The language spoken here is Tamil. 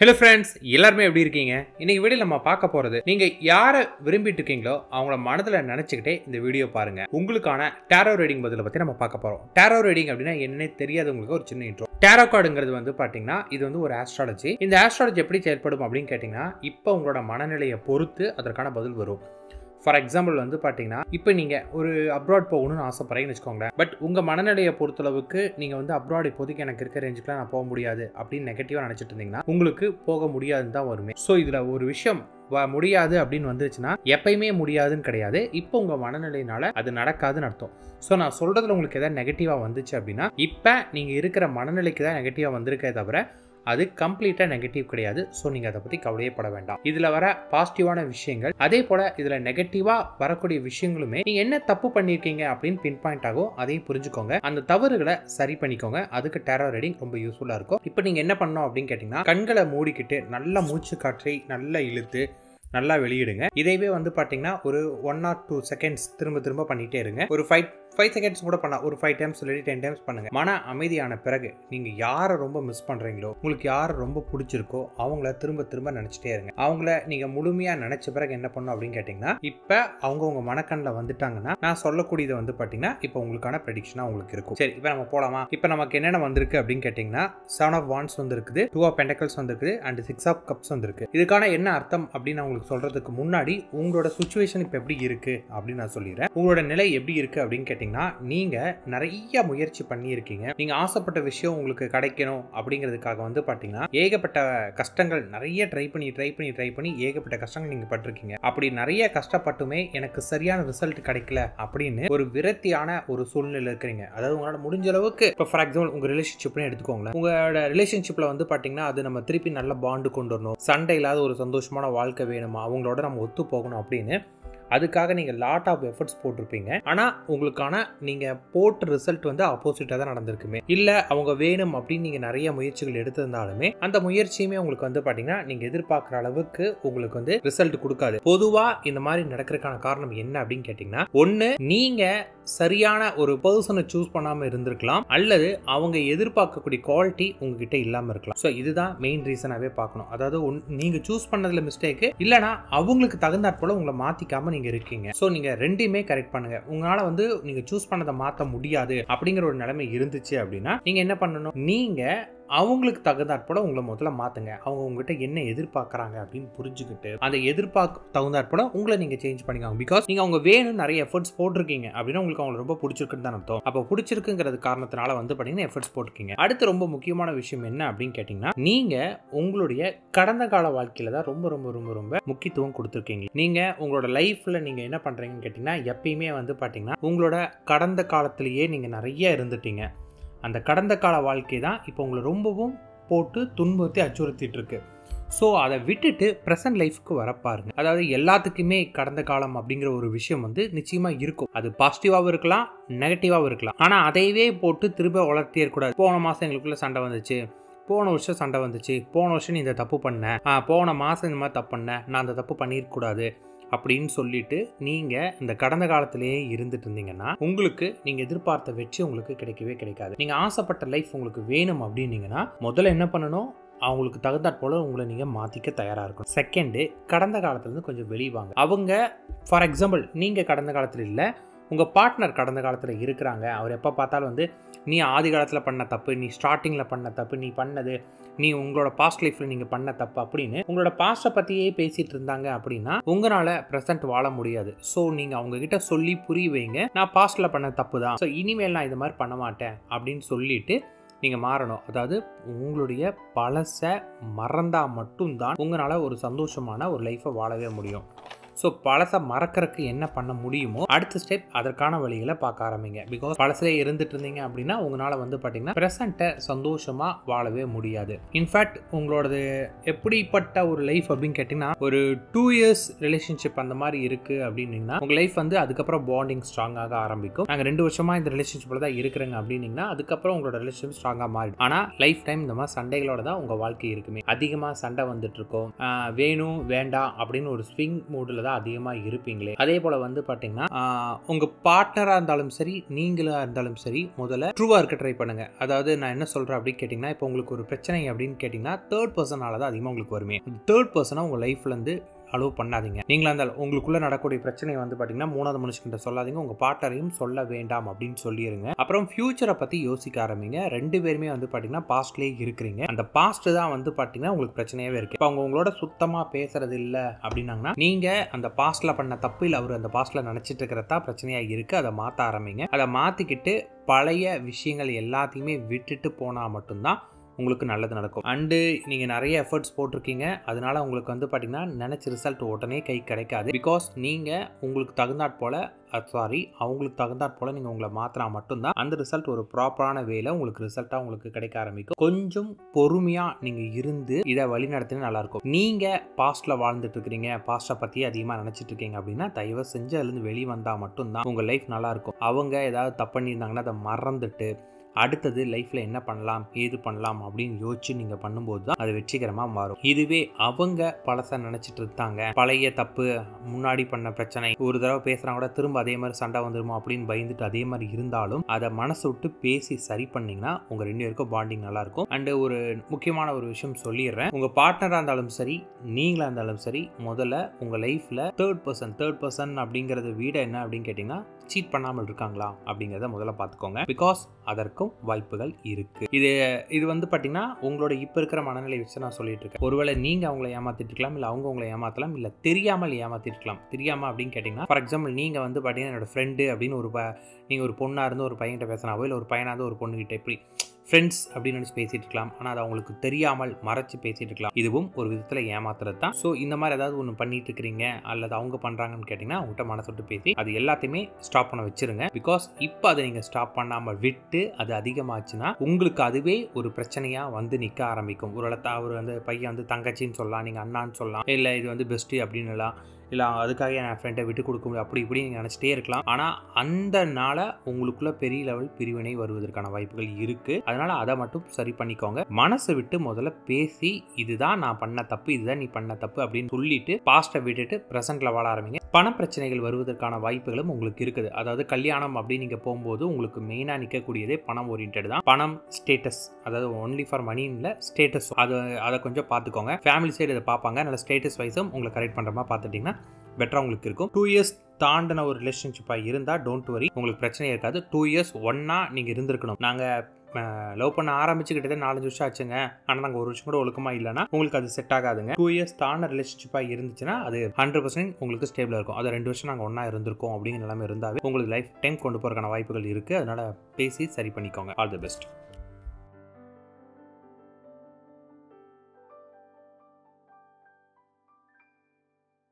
ஹலோ ஃப்ரெண்ட்ஸ், எல்லாருமே எப்படி இருக்கீங்க? இன்னைக்கு வீடியோ நம்ம பார்க்க போறது, நீங்க யாரை விரும்பிட்டு இருக்கீங்களோ அவங்கள மனதில் நினைச்சுக்கிட்டே இந்த வீடியோ பாருங்க. உங்களுக்கான டேரோ ரீடிங் பதிலை பத்தி நம்ம பார்க்க போறோம். டேரோ ரீடிங் அப்படின்னா என்னன்னே தெரியாதவங்களுக்கு ஒரு சின்ன இன்ட்ரோ. டேரோ கார்டுங்கிறது வந்து பாத்தீங்கன்னா இது வந்து ஒரு ஆஸ்ட்ராலஜி. இந்த ஆஸ்ட்ராலஜி எப்படி செயல்படும் அப்படின்னு கேட்டீங்கன்னா, இப்போ உங்களோட மனநிலையை பொறுத்து அதற்கான பதில் வரும். ஃபார் எக்ஸாம்பிள் வந்து பார்த்தீங்கன்னா, இப்போ நீங்கள் ஒரு அப்ராட் போகணும்னு ஆசைப்படுறீங்கன்னு வச்சுக்கோங்களேன். பட் உங்கள் மனநிலையை பொறுத்தளவுக்கு நீங்கள் வந்து அப்ராட் இப்போதைக்கு எனக்கு இருக்க ரேஞ்சுக்குலாம் நான் போக முடியாது அப்படின்னு நெகட்டிவாக நினச்சிட்டு இருந்தீங்கன்னா உங்களுக்கு போக முடியாதுன்னு தான் வருமே. ஸோ இதில் ஒரு விஷயம் முடியாது அப்படின்னு வந்துருச்சுன்னா எப்பயுமே முடியாதுன்னு கிடையாது. இப்போ உங்கள் மனநிலையினால அது நடக்காதுன்னு அர்த்தம். ஸோ நான் சொல்கிறதுல உங்களுக்கு எதாவது நெகட்டிவாக வந்துச்சு அப்படின்னா இப்போ நீங்கள் இருக்கிற மனநிலைக்கு தான் நெகட்டிவாக வந்திருக்கே தவிர அது கம்ப்ளீட்டாக நெகட்டிவ் கிடையாது. ஸோ நீங்கள் அதை பற்றி கவலையே பட வேண்டாம். இதில் வர பாசிட்டிவான விஷயங்கள், அதே போல் இதில் நெகட்டிவாக வரக்கூடிய விஷயங்களுமே நீங்கள் என்ன தப்பு பண்ணியிருக்கீங்க அப்படின்னு பின் பாயிண்ட் ஆகும். அதையும் புரிஞ்சுக்கோங்க, அந்த தவறுகளை சரி பண்ணிக்கோங்க. அதுக்கு டேரோ ரீடிங் ரொம்ப யூஸ்ஃபுல்லாக இருக்கும். இப்போ நீங்கள் என்ன பண்ணணும் அப்படின்னு கேட்டிங்கன்னா, கண்களை மூடிக்கிட்டு நல்லா மூச்சு காற்றை நல்லா இழுத்து நல்லா வெளியிடுங்க. இதைவே வந்து பார்த்தீங்கன்னா ஒரு 1 or 2 seconds திரும்ப பண்ணிகிட்டே இருங்க. ஒரு 5 seconds கூட பண்ணலாம். ஒரு 5 times இல்லாட்டி 10 times பண்ணுங்க. மன அமைதியான பிறகு நீங்கள் யாரை ரொம்ப மிஸ் பண்ணுறீங்களோ, உங்களுக்கு யாரை ரொம்ப பிடிச்சிருக்கோ அவங்கள திரும்ப நினச்சிட்டே இருங்க. அவங்கள நீங்கள் முழுமையாக நினச்ச பிறகு என்ன பண்ணணும் அப்படின்னு கேட்டிங்கன்னா, இப்போ அவங்க மனக்கண்ணில் வந்துட்டாங்கன்னா நான் சொல்லக்கூடியது வந்து பார்த்தீங்கன்னா இப்போ உங்களுக்கான ப்ரெடிக்ஷனாக உங்களுக்கு இருக்கும். சரி, இப்போ நம்ம போகலாமா? இப்போ நமக்கு என்னென்ன வந்திருக்கு அப்படின்னு கேட்டிங்கன்னா, 7 of Wands வந்துருக்குது, 2 of Pentacles வந்துருக்குது, அண்ட் 6 of Cups வந்துருக்கு. இதுக்கான என்ன அர்த்தம் அப்படின்னு உங்களுக்கு சொல்றதுக்கு முன்னாடி உங்களோட சிச்சுவேஷன் இப்போ எப்படி இருக்கு அப்படின்னு நான் சொல்லிடுறேன். உங்களோட நிலை எப்படி இருக்கு அப்படின்னு கேட்டீங்கன்னா, நீங்க நிறைய முயற்சி பண்ணியிருக்கீங்க. நீங்க ஆசைப்பட்ட விஷயம் உங்களுக்கு கிடைக்கணும் அப்படிங்கிறதுக்காக வந்து பாத்தீங்கன்னா ஏகப்பட்ட கஷ்டங்கள் நிறைய ட்ரை பண்ணி ஏகப்பட்ட கஷ்டங்கள் நீங்க பட்டிருக்கீங்க. அப்படி நிறைய கஷ்டப்பட்டுமே எனக்கு சரியான ரிசல்ட் கிடைக்கல அப்படின்னு ஒரு விரக்தியான ஒரு சூழ்நிலை இருக்கிறீங்க. அதாவது உங்களால முடிஞ்ச அளவுக்கு இப்போ ஃபார் எக்ஸாம்பிள் உங்க ரிலேஷன்ஷிப்னு எடுத்துக்கோங்களேன். உங்களோட ரிலேஷன்ஷிப்ல வந்து பாத்தீங்கன்னா அது நம்ம திருப்பி நல்ல பாண்டு கொண்டு வரணும், சண்டை இல்லாத ஒரு சந்தோஷமான வாழ்க்கை வேணுமா, அவங்களோட நம்ம ஒத்து போகணும் அப்படின்னு அதுக்காக நீங்கள் லாட் ஆஃப் எஃபர்ட்ஸ் போட்டிருப்பீங்க. ஆனால் உங்களுக்கான நீங்கள் போட்ட ரிசல்ட் வந்து ஆப்போசிட்டாக தான் நடந்திருக்குமே. இல்லை அவங்க வேணும் அப்படின்னு நீங்கள் நிறைய முயற்சிகள் எடுத்திருந்தாலுமே அந்த முயற்சியுமே உங்களுக்கு வந்து பார்த்தீங்கன்னா நீங்கள் எதிர்பார்க்குற அளவுக்கு உங்களுக்கு வந்து ரிசல்ட் கொடுக்காது. பொதுவாக இந்த மாதிரி நடக்கிறதுக்கான காரணம் என்ன அப்படின்னு கேட்டிங்கன்னா, ஒன்று நீங்கள் சரியான ஒரு பர்சனை சூஸ் பண்ணாமல் இருந்திருக்கலாம், அல்லது அவங்க எதிர்பார்க்கக்கூடிய குவாலிட்டி உங்ககிட்ட இல்லாமல் இருக்கலாம். ஸோ இதுதான் மெயின் ரீசனாகவே பார்க்கணும். அதாவது நீங்கள் சூஸ் பண்ணதில் மிஸ்டேக்கு, இல்லைனா அவங்களுக்கு தகுந்தாற் உங்களை மாற்றிக்காமல் இருக்கீங்க. சோ நீங்க ரெண்டையுமே கரெக்ட் பண்ணுங்க. உங்களால வந்து நீங்க சூஸ் பண்ணதை மாத்த முடியாது அப்படிங்கிற ஒரு நிலைமை இருந்துச்சு அப்படின்னா நீங்க என்ன பண்ணணும், நீங்க அவங்களுக்கு தகுந்தாற்போல உங்களை முதல்ல மாத்துங்க. அவங்க உங்ககிட்ட என்ன எதிர்பார்க்கறாங்க அப்படின்னு புரிஞ்சுக்கிட்டு அந்த எதிர்பார்க்க தகுந்தாற்போல உங்களை நீங்க சேஞ்ச் பண்ணிக்கோங்க. பிகாஸ் நீங்க அவங்க வேணும் நிறைய எஃபர்ட்ஸ் போட்டிருக்கீங்க அப்படின்னா உங்களுக்கு அவங்க ரொம்ப பிடிச்சிருக்குன்னு தான் அர்த்தம். அப்போ பிடிச்சிருக்குங்கிறது காரணத்தினால வந்து பாத்தீங்கன்னா எஃபர்ட்ஸ் போட்டிருக்கீங்க. அடுத்து ரொம்ப முக்கியமான விஷயம் என்ன அப்படின்னு கேட்டீங்கன்னா, நீங்க உங்களுடைய கடந்த கால வாழ்க்கையில தான் ரொம்ப ரொம்ப ரொம்ப ரொம்ப முக்கியத்துவம் கொடுத்துருக்கீங்க. நீங்க உங்களோட லைஃப்ல நீங்க என்ன பண்றீங்கன்னு கேட்டீங்கன்னா, எப்பயுமே வந்து பாத்தீங்கன்னா உங்களோட கடந்த காலத்திலேயே நீங்க நிறைய இருந்துட்டீங்க. அந்த கடந்த கால வாழ்க்கை தான் இப்போ உங்களை ரொம்பவும் போட்டு துன்புறுத்தி அச்சுறுத்திட்டு இருக்கு. ஸோ அதை விட்டுட்டு ப்ரெசன்ட் லைஃப்க்கு வரப்பாருங்க. அதாவது எல்லாத்துக்குமே கடந்த காலம் அப்படிங்கிற ஒரு விஷயம் வந்து நிச்சயமாக இருக்கும். அது பாசிட்டிவாகவும் இருக்கலாம், நெகட்டிவாகவும் இருக்கலாம். ஆனால் அதையவே போட்டு திரும்ப வளர்த்தே இருக்கக்கூடாது. போன மாதம் எங்களுக்குள்ள சண்டை வந்துச்சு, போன வருஷம் சண்டை வந்துச்சு, போன வருஷம் நீ இந்த தப்பு பண்ண, போன மாதம் இந்த மாதிரி தப்பு பண்ண, நான் அந்த தப்பு பண்ணியிருக்கக்கூடாது அப்படின்னு சொல்லிட்டு நீங்க இந்த கடந்த காலத்திலேயே இருந்துட்டு இருந்தீங்கன்னா உங்களுக்கு நீங்க எதிர்பார்த்த வெற்றி உங்களுக்கு கிடைக்கவே கிடைக்காது. நீங்க ஆசைப்பட்ட லைஃப் உங்களுக்கு வேணும் அப்படின்னீங்கன்னா முதல்ல என்ன பண்ணணும், அவங்களுக்கு தகுந்தாற் போல உங்களை நீங்க மாத்திக்க தயாரா இருக்கணும். செகண்டு, கடந்த காலத்துல இருந்து கொஞ்சம் வெளிவாங்க. அவங்க ஃபார் எக்ஸாம்பிள் நீங்க கடந்த காலத்துல இல்ல, உங்க பார்ட்னர் கடந்த காலத்துல இருக்கிறாங்க. அவர் எப்ப பார்த்தாலும் வந்து நீ ஆதி காலத்துல பண்ண தப்பு, நீ ஸ்டார்டிங்ல பண்ண தப்பு, நீ பண்ணது, நீ உங்களோட பாஸ்ட் லைஃப்ல நீங்க பண்ண தப்பு அப்படின்னு உங்களோட பாஸ்ட்டை பத்தியே பேசிட்டு இருந்தாங்க அப்படின்னா உங்களால பிரசன்ட் வாழ முடியாது. ஸோ நீங்க அவங்க கிட்ட சொல்லி புரிய வைங்க, நான் பாஸ்ட்ல பண்ண தப்பு தான், ஸோ இனிமேல் நான் இது மாதிரி பண்ண மாட்டேன் அப்படின்னு சொல்லிட்டு நீங்க மாறணும். அதாவது உங்களுடைய பழசை மறந்தா மட்டும்தான் உங்களால ஒரு சந்தோஷமான ஒரு லைஃப்பை வாழவே முடியும். ஸோ பழசை மறக்கிறதுக்கு என்ன பண்ண முடியுமோ அடுத்த ஸ்டெப் அதற்கான வழிகளை பார்க்க ஆரம்பிங்க. பிகாஸ் பழசிலே இருந்துட்டு இருந்தீங்க அப்படின்னா உங்களால் வந்து பார்த்தீங்கன்னா ப்ரெசண்ட்டை சந்தோஷமாக வாழவே முடியாது. இன்ஃபேக்ட் உங்களோடது எப்படிப்பட்ட ஒரு லைஃப் அப்படின்னு கேட்டிங்கன்னா, ஒரு 2 years ரிலேஷன்ஷிப் அந்த மாதிரி இருக்குது அப்படின்னீங்கன்னா உங்கள் லைஃப் வந்து அதுக்கப்புறம் பாண்டிங் ஸ்ட்ராங்காக ஆரம்பிக்கும். நாங்கள் 2 வருஷமாக இந்த ரிலேஷன்ஷிப்பில் தான் இருக்கிறேங்க அப்படின்னீங்கன்னா அதுக்கப்புறம் உங்களோட ரிலேஷன்ஷிப் ஸ்ட்ராங்காக மாறிடும். ஆனால் லைஃப் டைம் இந்த மாதிரி சண்டைகளோட தான் உங்கள் வாழ்க்கை இருக்குமே. அதிகமாக சண்டை வந்துட்டு இருக்கோம், வேணும் வேண்டாம் அப்படின்னு ஒரு ஸ்விங் மூடில் விஷயத்துல தான் அதிகமாக இருப்பீங்களே. அதே போல் வந்து பார்த்தீங்கன்னா உங்கள் பார்ட்னராக இருந்தாலும் சரி, நீங்களாக இருந்தாலும் சரி, முதல்ல ட்ரூவாக இருக்க ட்ரை பண்ணுங்கள். அதாவது நான் என்ன சொல்கிறேன் அப்படின்னு கேட்டிங்கன்னா, இப்போ உங்களுக்கு ஒரு பிரச்சனை அப்படின்னு கேட்டிங்கன்னா தேர்ட் பர்சனால தான் அதிகமாக உங்களுக்கு வருமே. தேர்ட் பர்சனாக உங்கள் லைஃப்லேருந்து அலோவ் பண்ணாதீங்க. நீங்களா இருந்தாலும் உங்களுக்குள்ள நடக்கக்கூடிய பிரச்சனை வந்து பார்த்தீங்கன்னா மூணாவது மனுஷங்கிட்ட சொல்லாதீங்க. உங்கள் பார்ட்னரையும் சொல்ல வேண்டாம் அப்படின்னு சொல்லிடுங்க. அப்புறம் ஃபியூச்சரை பற்றி யோசிக்க ஆரம்பிங்க. 2 பேருமே வந்து பார்த்தீங்கன்னா பாஸ்ட்லேயே இருக்கிறீங்க. அந்த பாஸ்ட் தான் வந்து பார்த்தீங்கன்னா உங்களுக்கு பிரச்சனையாகவே இருக்குது. இப்போ அவங்க உங்களோட சுத்தமாக பேசுறது இல்லை அப்படின்னாங்கன்னா நீங்கள் அந்த பாஸ்ட்டில் பண்ண தப்பு இல்லை அவர் அந்த பாஸ்ட்டில் நினச்சிட்டு இருக்கிறதா பிரச்சனையாக இருக்குது. அதை மாற்ற ஆரம்பிங்க. அதை மாற்றிக்கிட்டு பழைய விஷயங்கள் எல்லாத்தையுமே விட்டுட்டு போனால் மட்டும்தான் உங்களுக்கு நல்லது நடக்கும். அண்டு நீங்கள் நிறைய எஃபர்ட்ஸ் போட்டிருக்கீங்க, அதனால உங்களுக்கு வந்து பார்த்தீங்கன்னா நினச்ச ரிசல்ட் உடனே கை கிடைக்காது. பிகாஸ் நீங்கள் உங்களுக்கு தகுந்தாற் போல் அவங்களுக்கு தகுந்தாற் போல் நீங்கள் உங்களை மாற்றினா மட்டும்தான் அந்த ரிசல்ட் ஒரு ப்ராப்பரான வேல உங்களுக்கு ரிசல்ட்டாக உங்களுக்கு கிடைக்க ஆரம்பிக்கும். கொஞ்சம் பொறுமையாக நீங்கள் இருந்து இதை வழி நடத்தினா நல்லாயிருக்கும். நீங்கள் பாஸ்ட்டில் வாழ்ந்துட்டு இருக்கிறீங்க, பாஸ்ட்டை பற்றி அதிகமாக நினச்சிட்டு இருக்கீங்க அப்படின்னா தயவு செஞ்சு அதுலேருந்து வெளியே வந்தால் மட்டும்தான் உங்கள் லைஃப் நல்லாயிருக்கும். அவங்க ஏதாவது தப்பு பண்ணியிருந்தாங்கன்னா அதை மறந்துட்டு அடுத்தது லைஃப்பில் என்ன பண்ணலாம் ஏது பண்ணலாம் அப்படின்னு யோசிச்சு நீங்கள் பண்ணும்போது தான் அது வெற்றிகரமாக மாறும். இதுவே அவங்க பழசை நினச்சிட்டு இருந்தாங்க, பழைய தப்பு முன்னாடி பண்ண பிரச்சனை ஒரு தடவை பேசுகிறாங்க கூட திரும்ப அதே மாதிரி சண்டை வந்துருமோ அப்படின்னு பயந்துட்டு அதே மாதிரி இருந்தாலும் அதை மனசு விட்டு பேசி சரி பண்ணிங்கன்னா உங்கள் 2 பேருக்கும் பாண்டிங் நல்லாயிருக்கும். அண்டு ஒரு முக்கியமான ஒரு விஷயம் சொல்லிடுறேன். உங்கள் பார்ட்னராக இருந்தாலும் சரி, நீங்களாக இருந்தாலும் சரி, முதல்ல உங்கள் லைஃப்பில் தேர்ட் பர்சன் அப்படிங்கிறத விட என்ன அப்படின்னு கேட்டிங்கன்னா சீட் பண்ணாமல் இருக்காங்களா அப்படிங்கிறத முதல்ல பார்த்துக்கோங்க. பிகாஸ் அதற்கும் வாய்ப்புகள் இருக்கு. இது வந்து பார்த்தீங்கன்னா உங்களோட இப்போ இருக்கிற மனநிலை வச்சு நான் சொல்லிட்டு இருக்கேன். ஒருவேளை நீங்கள் அவங்கள ஏமாத்திட்டு இருக்கலாம், இல்லை அவங்க உங்களை ஏமாற்றலாம், இல்லை தெரியாமல் ஏமாத்திட்டு இருக்கலாம். தெரியாமல் அப்படின்னு கேட்டிங்கன்னா ஃபார் எக்ஸாம்பிள் நீங்கள் வந்து பார்த்தீங்கன்னா என்னோட ஃப்ரெண்டு அப்படின்னு நீங்கள் ஒரு பொண்ணாக இருந்து ஒரு பையன்கிட்ட பேசினாவோ, இல்லை ஒரு பையனாக இருந்து ஒரு பொண்ணுகிட்ட இப்படி ஃப்ரெண்ட்ஸ் அப்படின்னு நினச்சி பேசிகிட்டு இருக்கலாம். ஆனால் அது அவங்களுக்கு தெரியாமல் மறைச்சி பேசிகிட்டு இருக்கலாம். இதுவும் ஒரு விதத்தில் ஏமாத்துறது தான். ஸோ இந்த மாதிரி ஏதாவது ஒன்று பண்ணிட்டு இருக்கிறீங்க அல்லது அவங்க பண்ணுறாங்கன்னு கேட்டிங்கன்னா அவங்ககிட்ட மனசு விட்டு பேசி அது எல்லாத்தையுமே ஸ்டாப் பண்ண வச்சிருங்க. பிகாஸ் இப்போ அதை நீங்கள் ஸ்டாப் பண்ணாமல் விட்டு அது அதிகமாச்சுன்னா உங்களுக்கு அதுவே ஒரு பிரச்சனையாக வந்து நிற்க ஆரம்பிக்கும். அவர் வந்து பையன் வந்து தங்கச்சின்னு சொல்லலாம், நீங்கள் அண்ணான்னு சொல்லலாம், இல்லை இது வந்து பெஸ்ட்டு அப்படின்னு இல்லை அதுக்காக என் ஃப்ரெண்டை விட்டு கொடுக்க முடியும் அப்படி இப்படி நீங்கள் நினச்சிட்டே இருக்கலாம். ஆனால் அந்த நாளை உங்களுக்குள்ள பெரிய லெவல் பிரிவினை வருவதற்கான வாய்ப்புகள் இருக்குது. அதனால் அதை மட்டும் சரி பண்ணிக்கோங்க. மனசை விட்டு முதல்ல பேசி இதுதான் நான் பண்ண தப்பு, இதுதான் நீ பண்ண தப்பு அப்படின்னு சொல்லிட்டு பாஸ்ட்டை விட்டுட்டு ப்ரெசென்ட்டில் வாழ ஆரம்பிங்க. பண பிரச்சனைகள் வருவதற்கான வாய்ப்புகளும் உங்களுக்கு இருக்குது. அதாவது கல்யாணம் அப்படின்னு நீங்கள் போகும்போது உங்களுக்கு மெயினாக நிற்கக்கூடியதே பணம் ஓரியன்ட் தான். பணம் ஸ்டேட்டஸ், அதாவது ஒன்லி ஃபார் மணி இல்லை ஸ்டேட்டஸ், அதை கொஞ்சம் பார்த்துக்கோங்க. ஃபேமிலி சைடு இதை பார்ப்பாங்க. நல்ல ஸ்டேட்டஸ் வைஸும் உங்களை கரெக்ட் பண்ணுற மாதிரி பார்த்துட்டிங்கன்னா பெட்டராக உங்களுக்கு இருக்கும். 2 இயர்ஸ் தாண்டின ஒரு ரிலேஷன்ஷிப்பாக இருந்தால் டோன்ட் வரி, உங்களுக்கு பிரச்சனை இருக்காது. 2 இயர்ஸ் ஒன்றா நீங்கள் இருந்திருக்கணும். நாங்கள் லவ் பண்ண ஆரம்பிச்சுக்கிட்டே 4-5 வருஷம் ஆச்சுங்க, ஆனால் நாங்கள் 1 வருஷம் கூட ஒழுக்கமாக இல்லைன்னா உங்களுக்கு அது செட் ஆகாதுங்க. 2 இயர்ஸ் தாண்ட ரிலேஷன்ஷிப்பாக இருந்துச்சுன்னா அது 100% உங்களுக்கு ஸ்டேபிளாக இருக்கும். அது 2 வருஷம் நாங்கள் ஒன்றா இருந்திருக்கோம் அப்படிங்கிற நிலைமை இருந்தாவே உங்களுக்கு லைஃப் டைம் கொண்டு போகிறதுக்கான வாய்ப்புகள் இருக்குது. அதனால் பேசி சரி பண்ணிக்கோங்க. All the best.